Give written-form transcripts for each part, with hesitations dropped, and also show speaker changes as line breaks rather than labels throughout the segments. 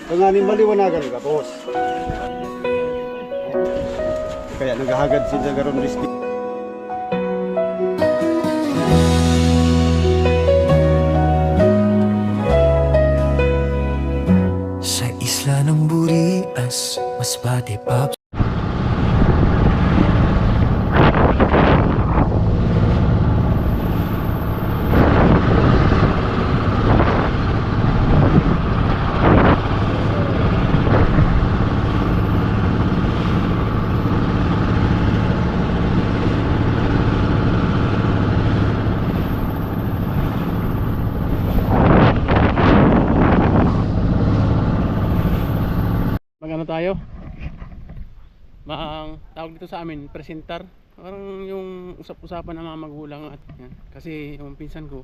Panganin maliwanagan ka, boss. Kaya naghahagad sila garon riski.
Sa isla ng Burias, mas bati pa.
Magano tayo? Tawag dito sa amin, presentar. Parang yung usap-usapan ng mga magulang at yan. Kasi yung pinsan ko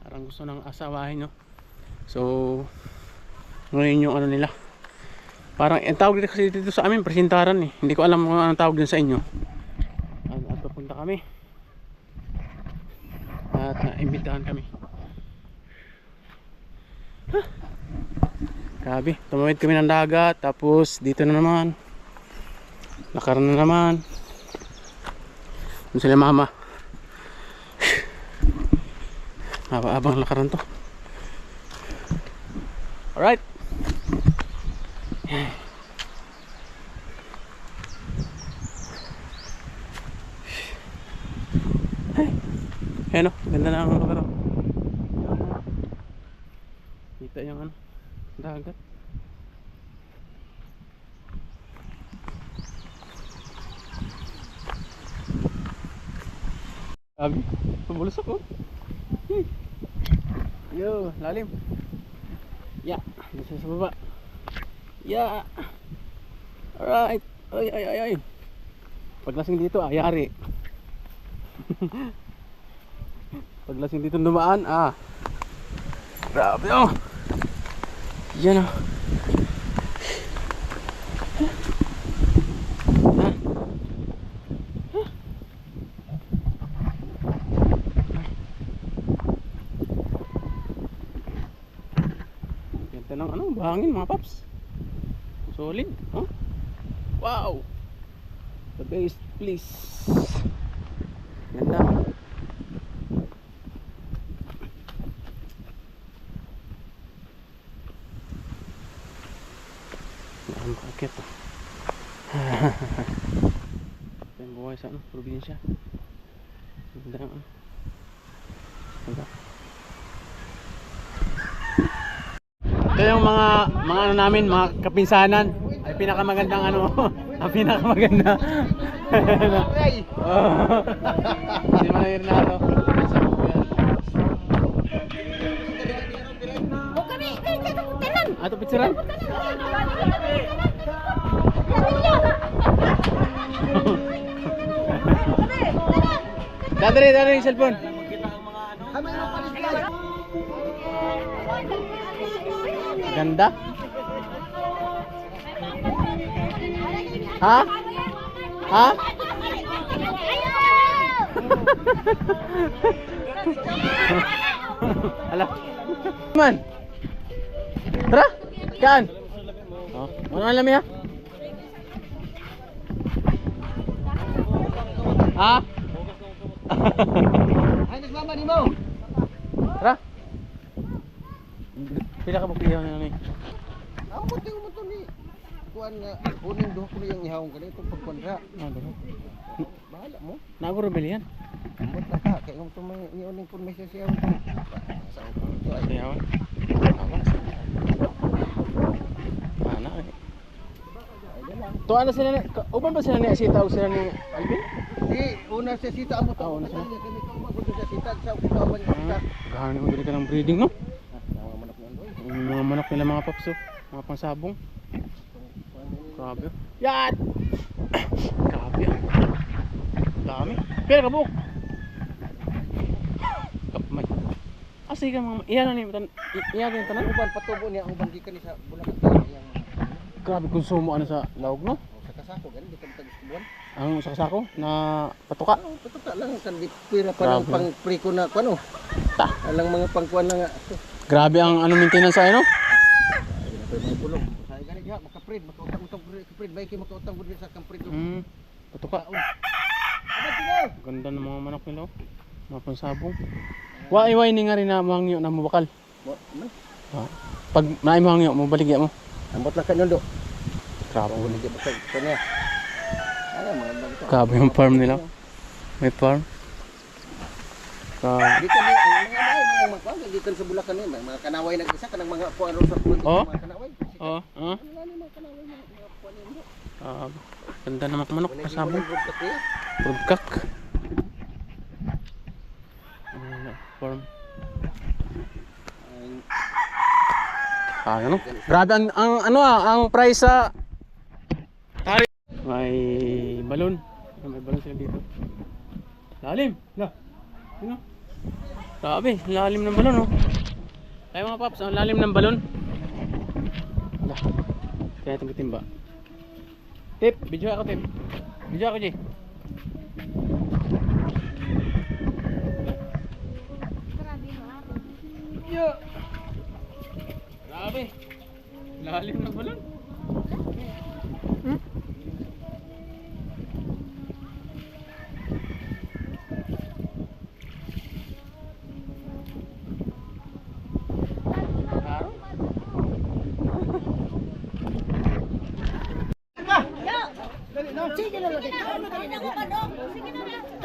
parang gusto ng asawahin, no? So ngayon yung ano nila. Parang ang tawag dito kasi dito sa amin, presentaran eh. Hindi ko alam kung anong tawag din sa inyo. At papunta kami. At naimbitahan kami. Grabe, tumawid kami ng dagat. Tapos dito na naman lakaran na naman. Doon sila mama. Abang lakaran to. Alright. Ayan o, ganda na ang lugar. Kita yung ano, dagat. Sabi, pabulus ako. Yo, lalim. Ya, bisa sa baba. Ya. Alright. Ay. Paglasing dito, yari. Paglasing dito dumaan, grabe oh. Yan oh. Ganda ng ano, bahangin mga paps. Solid, oh. Wow. The base, please. Ganda. Makakit oh. Ito yung buhay sa ano, probinsya. Ganda ang ano. Ganda. Ito yung mga ano namin, mga kapinsanan. Ay pinakamagandang ano. Ang pinakamaganda. Hindi man na to. Ato picturean. Dari yung cellphone. Ganda. Ha? Ala. Man. Tara, kaan. Oh, ano alam ya?
Ay, nagsama ni mo.
Tara. Pila ka magpiyaw na ni.
Ako mo to ni. Kuan nga, uning duha ko yung ihawon ka dito pagkuanra. Bahala mo.
Naguro bili yan.
Punta ka, kaya mo to may iuning kun message siya. Sa to ay.
Ayaw. Awas. Ana eh. To ano sila ni? Uban ba sila ni Sita o sila ni Alvin?
Di, una siya sita amo to.
Una sila.
Kami ko magud siya sita sa utawan niya.
Gahani mo dili ka ng breeding no?
Mga manok niyan doy.
Yung mga manok nila mga papso, mga pansabong. Grabe. Yan! Grabe. Dami. Pero kabuk. Kapmay. Asay ka mga iyan ni iyan din tanan.
Uban patubo niya uban gikan ni sa Bulacan yang.
Grabe konsumo ano sa laog no?
Sa kasako gani di ka tag-buwan.
Ang sa kasako na patuka.
Patuka lang kan di pira pa lang pang pre ko na kuno.
Ta.
Alang mga pangkuan lang nga.
Grabe ang ano maintenance ay no?
may pulong. Sa gani diha makaprid, makautang-utang kaprid, bay kay makautang gud sa kaprid.
Patuka.
Abad sila.
Ganda ng mga manok nila. Mga pansabong. Wa-iway ni nga rin na mangyo na mabakal. Pag naay mangyo mo baligya mo.
Ambot lang kanyo do.
Grabe.
Wala gyud sa kanya. Ano mo dito.
Grabe yung farm nila. May farm.
Di kami ang mga bahay mga magkuan gikan sa Bulacan ni mga kanaway nag-isa kanang mga kuan sa pulo mga kanaway.
Oo. Ganda ng mga manok pasabong. Pudkak. Farm. Ano? Grabe ang price sa tari. May balon. May balon sila dito. Lalim. La. Ano? Grabe, lalim ng balon oh. Tayo mga paps, ang lalim ng balon. Ala. Kaya itong timba. Tip, video ako tip. Video ako, Jay. Yo. Grabe. Lalim ng balon.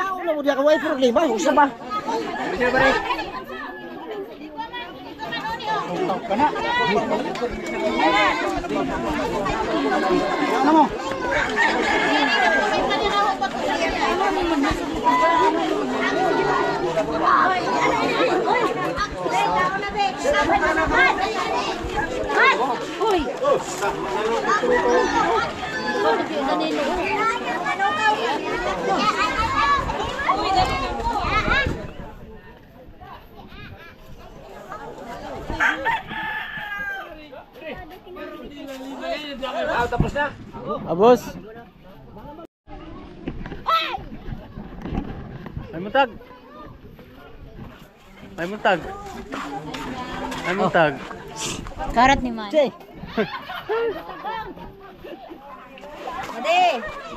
Tao na mo diya ka way problema, usa ba? Sige ba rin? Ano mo? Tapos na.
Abos. Ay mutag. Ay mutag. Ay mutag.
Karat ni man. Madi.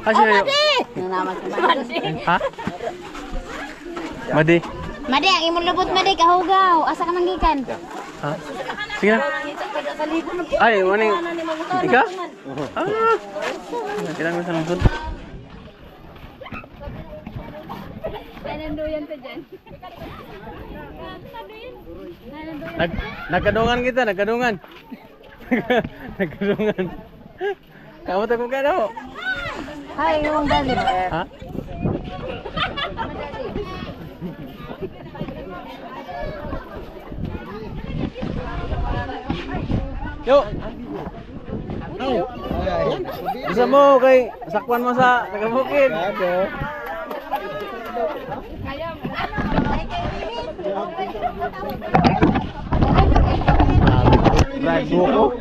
Kasi
Nanaman ko Madi.
ha? Madi.
Madi, ang imong lubot Madi kahugaw. Asa ka manggikan?
Ha? Sige na. Ay, maning. Ika? Kailangan mo sa lungsod.
Nananduyan ka dyan.
Nagkadungan kita, nagkadungan. Nagkadungan. Kamu tak kung kano?
Hay, yung galit.
Ha? Yo. Bisa mo kay sakwan mo sa Tagabukid. Right buko.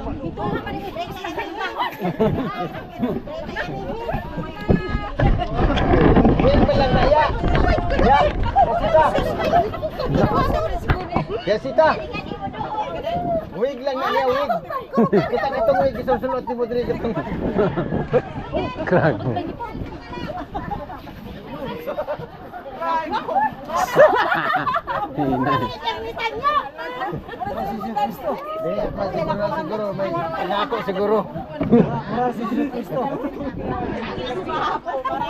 Jessica. Wig lang na niya, wig. Kita nitong wig, isang sulot ni Budri itong.
Krag.
Siguro, may pangako siguro.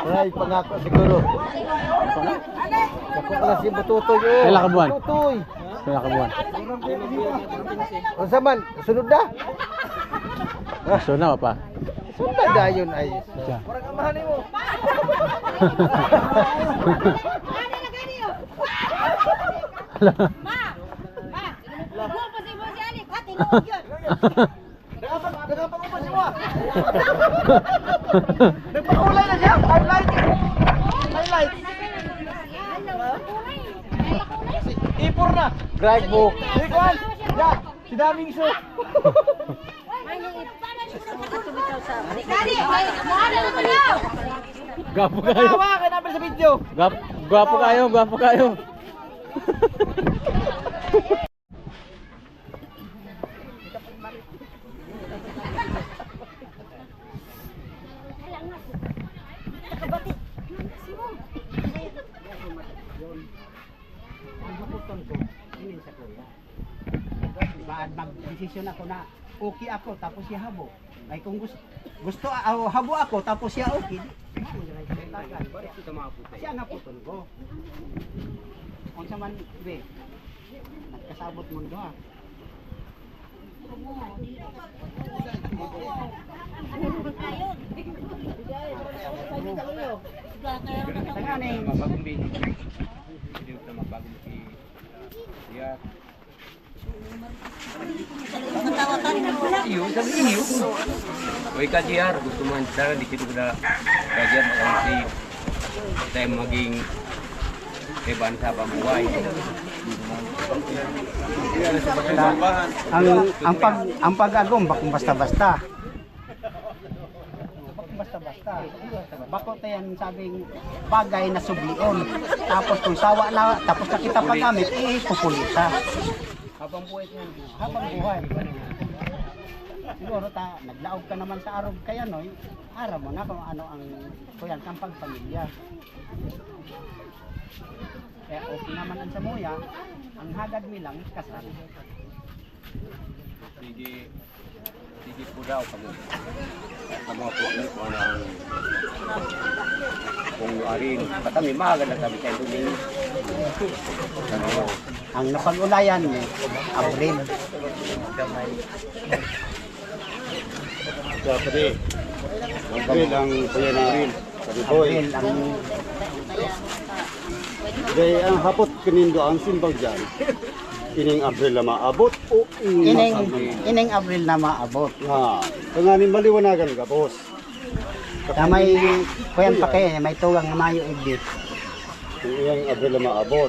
May pangako siguro. Ako pala si Bututoy.
Kailan ka buwan?
Bututoy.
Kaya kabuan.
O saman, sunod na.
So na pa.
Sunod na dayon ay.
Siya.
Parang amahan mo. Nagpakulay na siya. Highlight. Highlight. Ipor na.
Greg book.
Ikaw. Ya, si daming so.
Gwapo kayo.
Tawa ka namin sa video.
Gwapo kayo, gwapo kayo.
desisyon ako na okay ako tapos siya habo. Ay kung habo ako tapos siya okay. Siya nga putol ko. Kung sa man, be, nagkasabot mo doon ha. Tanga na yung
Mabagong bin. Hindi ko na mabagong si Iya. Iyo, sabi iyo. Oy Kajiar, gusto mo sana dikit ko na Kajiar makasi tayo maging keban sa pamuhay.
ang pag-agom bakong basta-basta. Bakong basta-basta. Bako tayan sabing bagay na sublion. Tapos kung sawa na, tapos na kita paggamit, pupulita.
Habang buhay niyan.
Habang buhay. Siguro naglaog ka naman sa arog kaya no, ara mo na kung ano ang kuyan kang pagpamilya. Kaya okay naman ang samuya, ang hagad mi lang kasal.
Sige po daw kami. Kamu po ni kung ano ang kung arin. Kami mahagad na kami kayo dumi.
Ang napag-ulayan ni Abril.
Pwede. Abril ang kuya na Abril. Sabi boy.
Abril ang
Dahil ang hapot kanindo ang simbang dyan. Ining Abril na maabot o
ining Abril na maabot.
Ha. Tanganin maliwanagan ka, boss.
Na may kuyan pa kayo, may tugang na mayo igdi.
Ining Abril na maabot.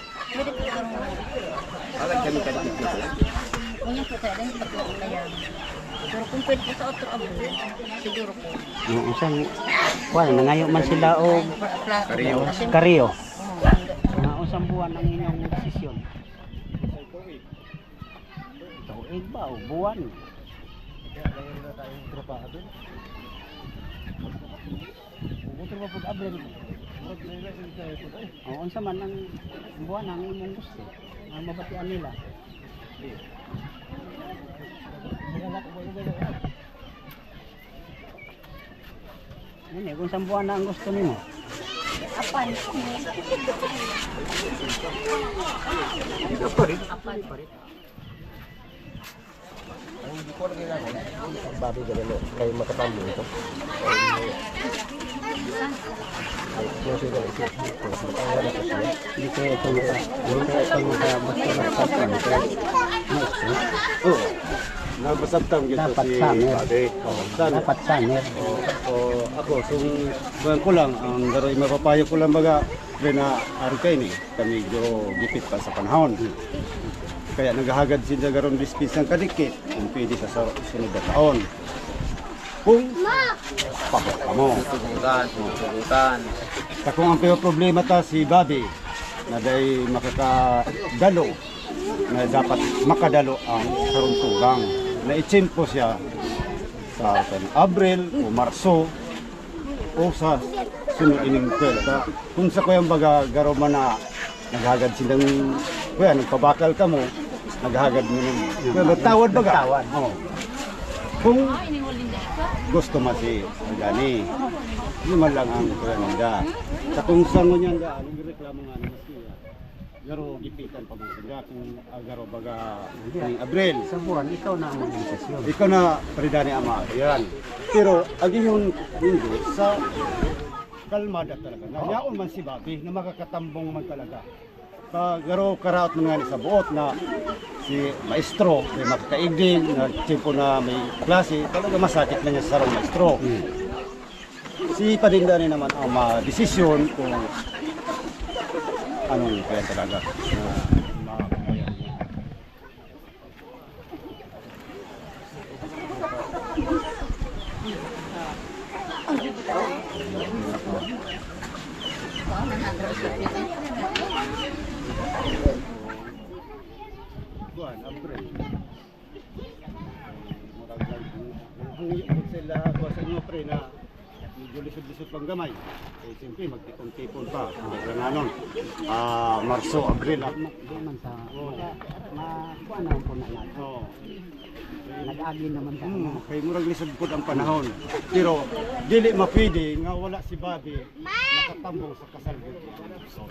Agad kami kadikit dito.
Ngayon po tayo, dahil paglaon na yan. Pero kung pwede po sa otro abo, siguro po.
Yung isang, nangayo man sila o Kariyo. Mga usang buwan ang inyong desisyon. Tuig ba o buwan? Buto ba po Abril? O unsa man ang buwan ang imong gusto. Ang mabatian nila. Ini kung saan buwan na ang gusto nimo?
Apan. Apan.
Babi galalo kayo makatamo ito.
Hindi ko ito maka
Oo. Nabasabtam kita
Dapat
si
summer.
Ate.
dapat summer.
O ako, buwan ko lang, ang garoy mapapayo ko lang baga, na ari kayo ni, kami medyo gipit pa sa panahon. Kaya naghahagad sila garon dispis ng kadikit, kung pwede sa sunod na taon. Kung pabot ka mo.
Tugutan.
Kung ang problema ta si Bobby, na dahil makakadalo, na dapat makadalo ang karuntugang. Na itsimpo siya sa Abril o Marso o sa sunod ining kwelta. Kung sa kuyang baga garo man na naghagad silang kuya, nagpabakal ka mo, naghagad mo ng tawad baga.
Tawad.
Oo. Kung gusto mo si Gani, yun man lang ang kuya nanda. Sa kung saan mo niyan da, anong reklamo nga naman siya. Garo gipitan pa mo siya kung garo baga ng Abril.
Sa buwan, ikaw na ang desisyon.
Ikaw na Paridani Ama, yan. Pero agi yung linggo sa kalmada talaga. Nanyaon man si Bobby na makakatambong man talaga. Garo karaot man nga sa buot na si maestro, may makakaigding, na tiyempo na may klase, talaga masakit na niya sa sarong maestro. Si Padindani naman ang ma-desisyon kung anong kaya talaga. Buwan, Abril. Ang sila ako sa inyo pre na medyo lisod-lisod pang gamay. Eh siyempre magtipon-tipon pa. Gananon. Marso, Abril.
Di man sa kuan na po na natin.
Oo.
nag-agi naman sa
Kay murag lisod pud ang panahon. Pero dili mapili nga wala si Bobby nakatambong sa kasal gyud. So,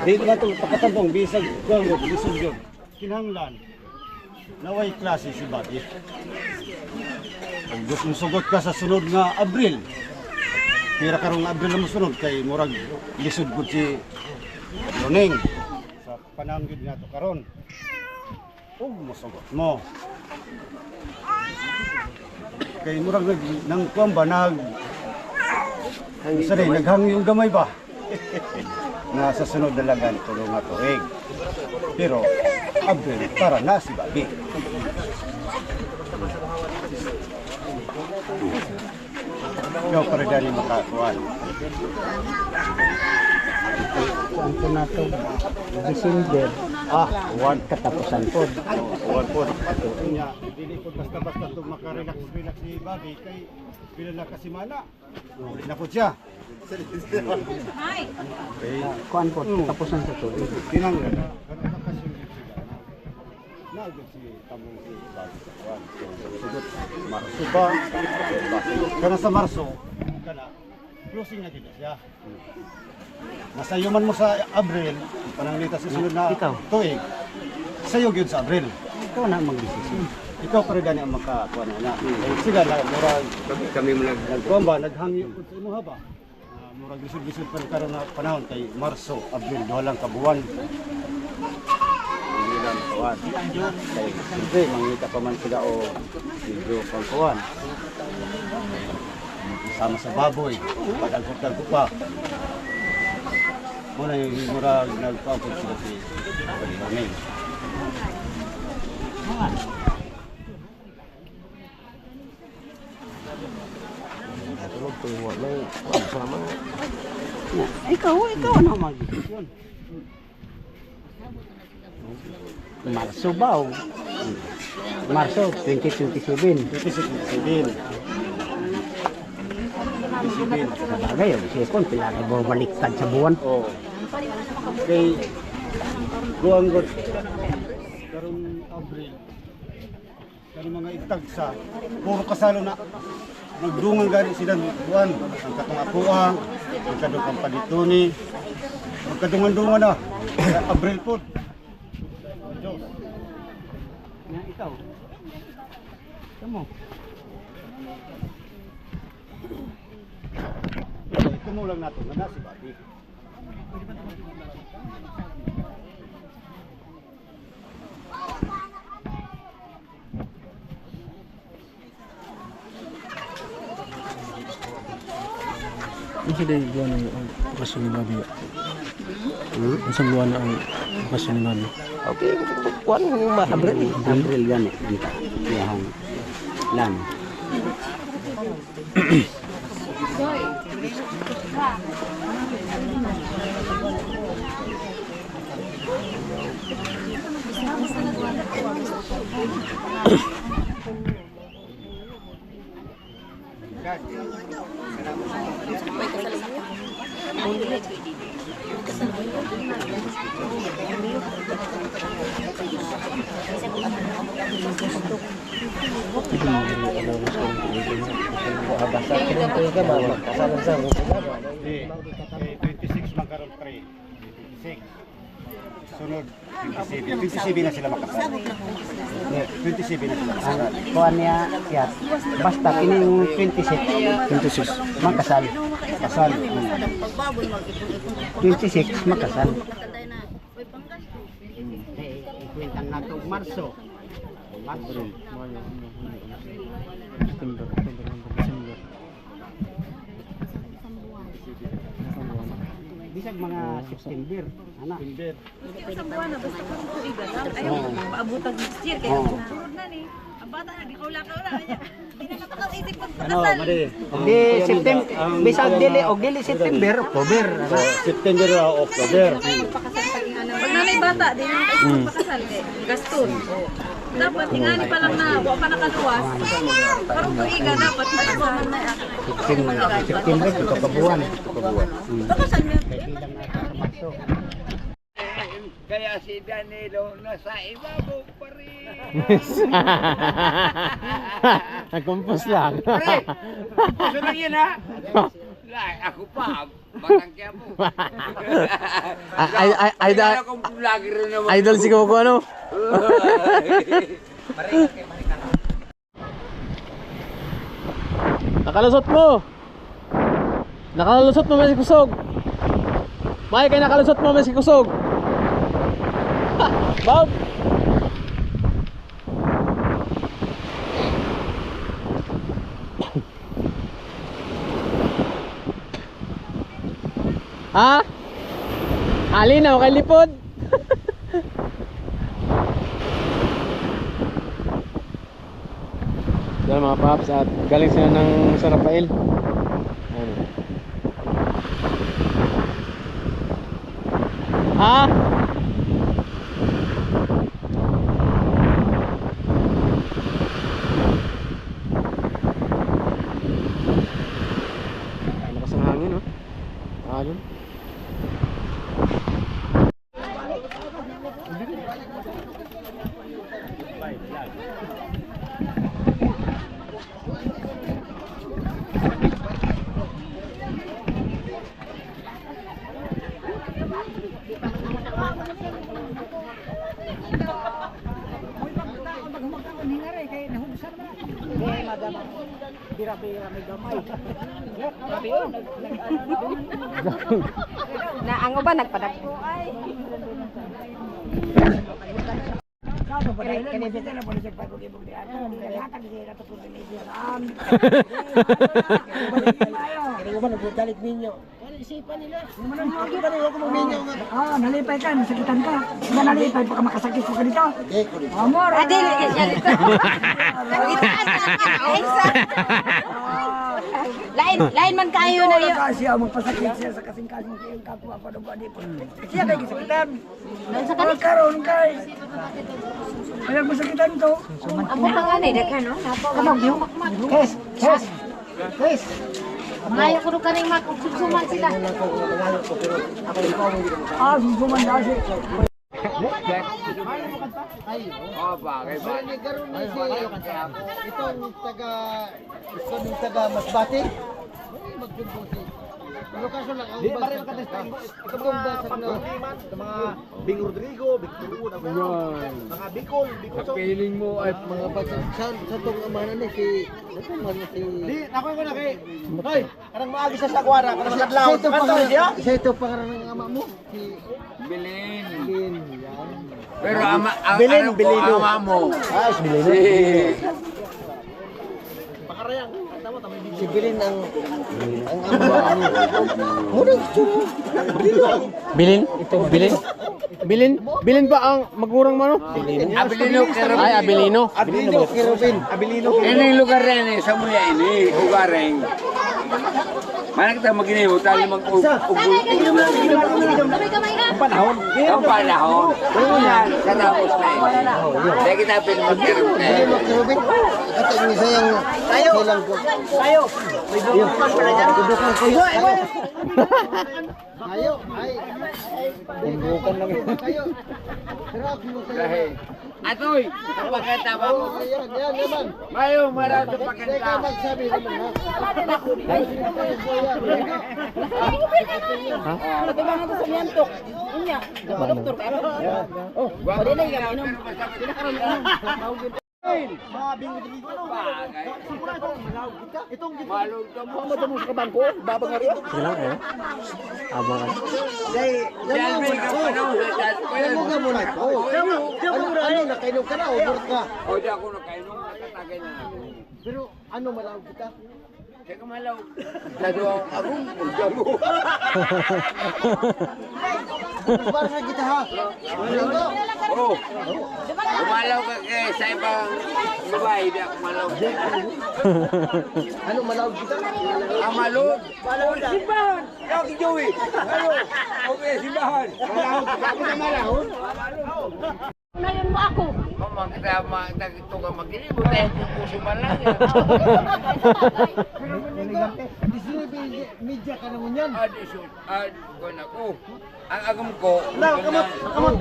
Dili na ito, pakatambong, bisag, bisag yun. Kinahanglan, naway klase si Bobby. Kung gusto mong sugot ka sa sunod nga Abril, pira karong Abril na musunod kay murag lisod gud si Luneng sa panahon gud nga to karon. Ug musugot mo. Kay murag nang kuamba isa rin, naghangyo yung gamay ba? Na sa sunod dalagan tulo nga tuig. Pero Abril para na si Bobby. Ikaw para dali makakuan.
Saan po na ito? December. Huwag katapusan po.
Huwag po. Dili po basta-basta ito makarelax si Bobby kay bila na kasimana. Ulit na po siya.
Kuan po, tapusan sa ito.
Tinanggal na. Nakasyon din sila. Naagad si Tamong si Bobby. Sugot Marso ba? Kana sa Marso, kana closing na din siya. Nasayuman mo sa Abril, pananglita sa sunod na tuig. Sayo gyud sa Abril.
Ikaw na mag-desisyon.
Ikaw pa rin ang makakuha na. Sila na, murag,
Kami mo
nagkuhan ba, naghangyo po sa imuha ba? Murag lisod-lisod pa rin karoon na panahon kay Marso, Abril, dohalang kabuwan. Hindi lang kawan. Kay, siyempre, mangita pa man sila o video pang kawan. Sama sa baboy, pag-alpot-alpot pa. Muna yung murag nagpapot sila si Pagbanay.
Ikaw ano mag-desisyon? Marso ba o? Marso 2027.
2016.
Sabagay, yung sipon, pila na bumaliktad sa buwan.
Oh. Kay Guang God karong Abril. Karong mga itagsa, puro kasalo na. Nagdungan gani sila buwan. Ang katong akuha, ang kadung kampanituni. Magkadungan-dungan na. Sa Abril po. Diyos.
Nga ikaw. Tamo.
Kumulang nato na si Bobby.
Ano siya dahil buwan ang okasyon ni Bobby? Isang buwan na ang okasyon ni Bobby?
Okay, kuan mo Abril. Abril gani dito. Yang lan.
Basta kinito ka ba? Kasama sa mo ba? 26 man karon 3. 26. Sunod 27 na sila makasal. 27 na sila makasal.
Kuan niya, ya. Basta kining 26 makasal.
Kasal.
26 makasal. Ikwentang nato Marso. Marso.
September, December.
Bisag mga September, ana.
September.
Isang buwan na, basta kung tuiga lang. Ayaw mo maabutag next year. Kaya surod na ni. Ang bata na, di kaula-kaula. Hindi na nakakaisip pagpakasal.
Di September, bisag dili September, October.
September o October.
Pagpakasal sa ina. Pag nanay bata, di na nakaisip pagpakasal. Gaston. Dapat ingani pa lang na wa pa nakaluwas. Karong tuiga dapat ano man na.
September, ito kabuhan.
Bakasan mo.
Kaya si Danilo nasa ibabaw pa rin.
Nagkumpos lang.
Pare, gusto lang yan ha. Ako pa, matangkya mo. Kaya akong vlogger rin naman.
Idol si Coco ano? Nakalusot mo! Nakalusot mo si Kusog! May kay nakalusot mo si Kusog! Bob! Ha? Alinaw kay lipod. Yan mga paps at galing sila ng San Rafael. Ano? Ha? Lakas ng hangin, oh. Alon.
Na ang uban nagpadagpo ay.
Nalipay ka, nasakitan ka. Hindi nalipay, baka makasakit ko ka dito. Amor!
Adil siya dito. Lain man kayo na yun.
Kasi ako magpasakit siya sa kasing-kasing siya yung kapwa pa doon di po. Siya kayo kasakitan.
Sa kanila
Karoon kay. Ayaw mo sakitan to.
amo ka nga ni daghan no.
Kamang diyo. Kes.
Ngayon ko rin kanang magsusuman sila.
Susuman na siya.
Oh, bagay ba?
Itong taga Masbate. Ano kaso lang ang basa itong basa na mga Bing Rodrigo, Victor Hugo, mga Bicol,
Feeling mo ay
mga basa sa tong amana ni si
Di, ako ko na kay. Hoy, karang maagi sa Saguara, karang kadlaw. Kanto siya.
Isa ito pangalan ng ama mo si
Bilin.
Lin yan.
Pero ama, ang
Bilin,
alam ko,
Bilino.
ama mo.
Si Bilin. Si Bilin ang ama ni. Muna
Bilin? Bilin? Bilin? Bilin ba ang magurang mo no?
Abilino,
Ay, Abilino.
Abilino Kirubin. Abilino.
Ini yung lugar rin eh, sa mula ini, lugar rin. Mana kita maginiho, tayo mag-ugul.
Panahon.
Ang panahon. Ano yan? Katapos na yun. Kaya kita pinamagkirap na yun.
Kirubin. Ito yung isa yung kailang ko.
Tayo. May dukuman pala niya.
Dudukan ko yun. Ayo. Ay. Dudukan lang yun. Ayo. Pero ako mo sa'yo.
Dahil, atoy, kapagkata ba ko?
Yan naman.
Mayo, marami
Teka
pagkanta.
magsabi naman ha.
Malog ka mo.
Sige lang kayo. Abang ka.
Yan, may kapanahon sa chat ko yan.
Ano ka muna ito? Ano nakainom ka na o burot ka?
O, di ako nakainom, nakatagay na.
Pero ano malawag kita?
Teka malaw. Dado ako, pulga mo.
Para na kita ha.
Oo. Kumalaw ka kay sa ibang babae, di ako malaw.
Ano malawag kita?
Ang malog. Malog. Simbahan. Ikaw ki Joey. Ano? Okay, simbahan. Malawag. Ako na malaw.
Unayan mo ako.
Ito ka mag-ilibot dahil pupuso man lang yan.
Media ka naman yan.
Kung ako, ang agam ko,
Kamot.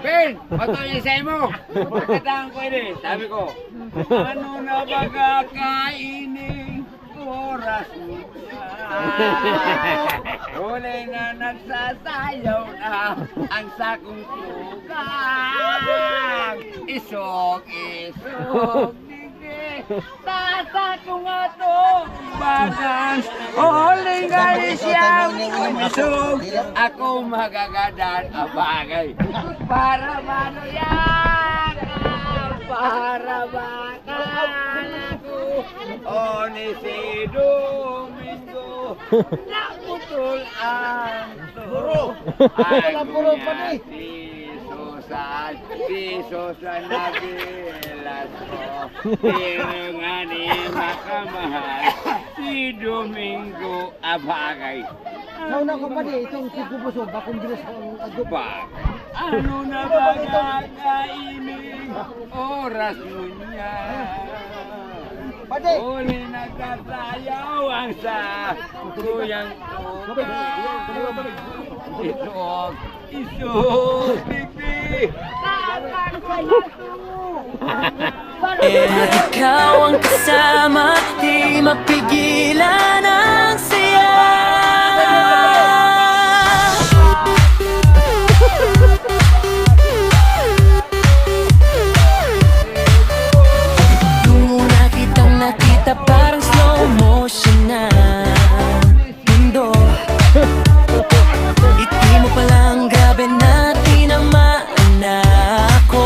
Ben, patulisay mo. Pagkatang ko ini, sabi ko, ano na ba kakainin oras mo huli na nagsasayaw na ang sakong tugang. Isog, dige, sasako nga to bagas. Huling galing siyang umisog, ako magagadan ang bagay. Para manoyak, para bakal ako, o ni si Domingo, naputol ang turo. Ang kuya si Susan nabilas ko, pero nga ni makamahal, si Domingo abagay.
Nauna ko pa di, itong sigubuso, bakong bilis ang
Bag, ano na ba kakainin oras mo niya? Uli nagkasayaw ang sa kuyang tugang. Isog, bibi,
Ikaw ang kasama, di mapigilan ang saya. Nung nakita parang slow motion na mundo. Iti mo palang grabe na tinamaan ako.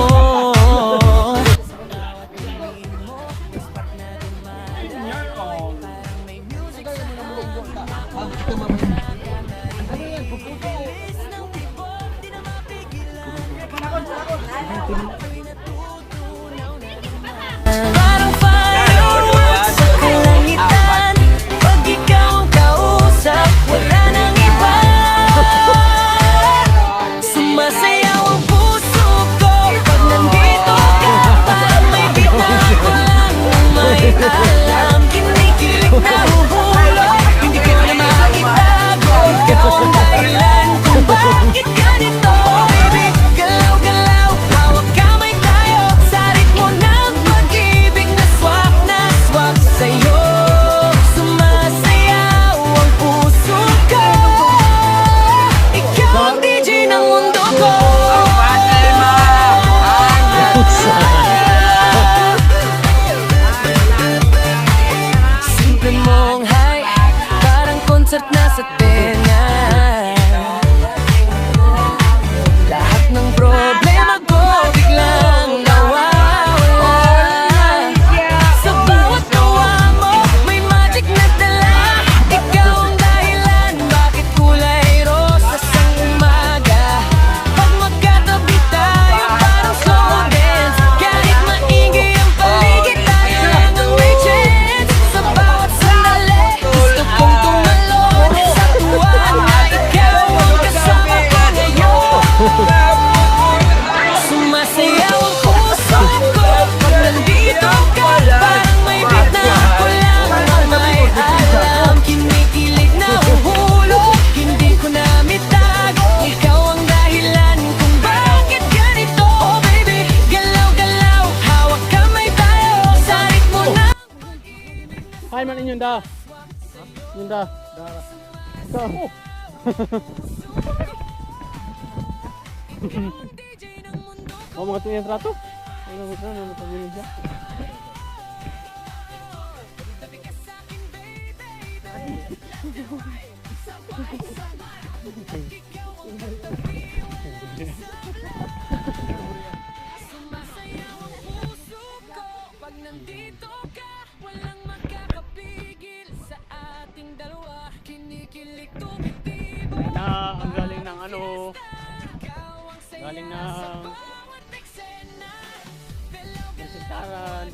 Parang fireworks sa kalangitan. Pag ikaw ang kausap, wala nang iba. Sumasayaw ang puso ko pag nandito ka. Parang may bitang ko lang may alam. Kinikilig na huhulog, hindi ko na makitago. Ikaw ang dahilan kung bakit ganito. Baby, galaw-galaw, hawak kamay tayo. Sa ritmo ng pag-ibig na swak sa'yo. Sumasayaw ang puso ko. Ikaw ang DJ ng mundo ko. Simple mong high, parang concert na sa tenga. Lahat ng problema ko biglang nawawala. Sa bawat gawa mo, may magic na dala. Ikaw ang dahilan, bakit kulay rosas ang umaga. Pag magkatabi tayo, parang slow dance. Kahit maingay ang paligid, tayo lang ang may chance. Sa bawat sandali, gusto kong tumalon sa tuwa na ikaw ang kasama ko ngayon. Sumasayaw ang puso ko pag nandito ka. Parang may bitna ko lang ang may alam. Kinikilig na huhulog, hindi ko na mitago. Ikaw ang dahilan kung bakit ganito. Oh baby, galaw-galaw, hawak kamay tayo. Sa ritmo na
Hi man inyong da. Inyong da. Ito. Oh, mga ito yung trato? Ano mo ito? Ano mo ito siya?
Sumasayaw ang puso ko pag nandito ka. Walang makakapigil sa ating dalawa. Kinikilig tumitibo.
Na ang galing ng ano,
Ikaw ang saya
galing ng
bawat eksena. Galaw-galaw
Taran.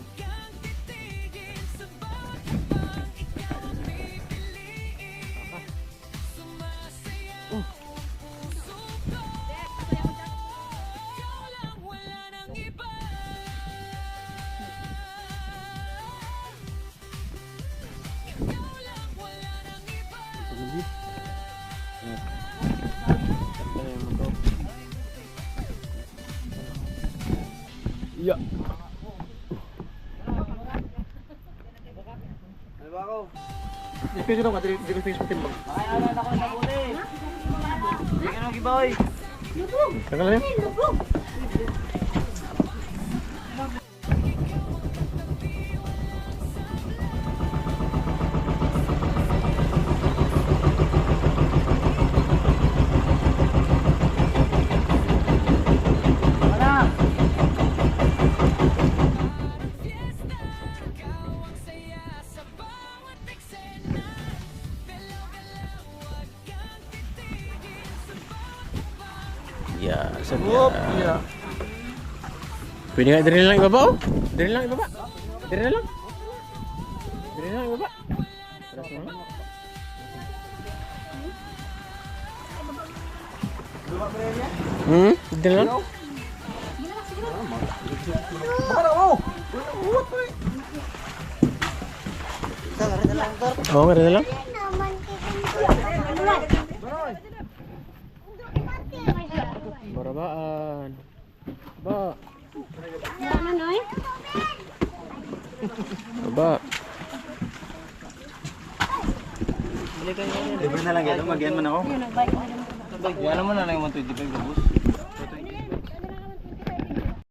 Ya. Dipili dong, di Facebook din bang? Tagal na yun? Ya, sedap. Ya. Pwede nga diri lang ibaba oh. Diri lang ibaba. Diri lang. Diri lang ibaba. Terus na. Diri lang. Oh, diri lang. Barabaan. Ba.
Ano, Noy?
Ba.
Libre na lang yan, magyan man ako.
Yun, nag-bike na rin.
Yan naman na lang yung 125 na bus.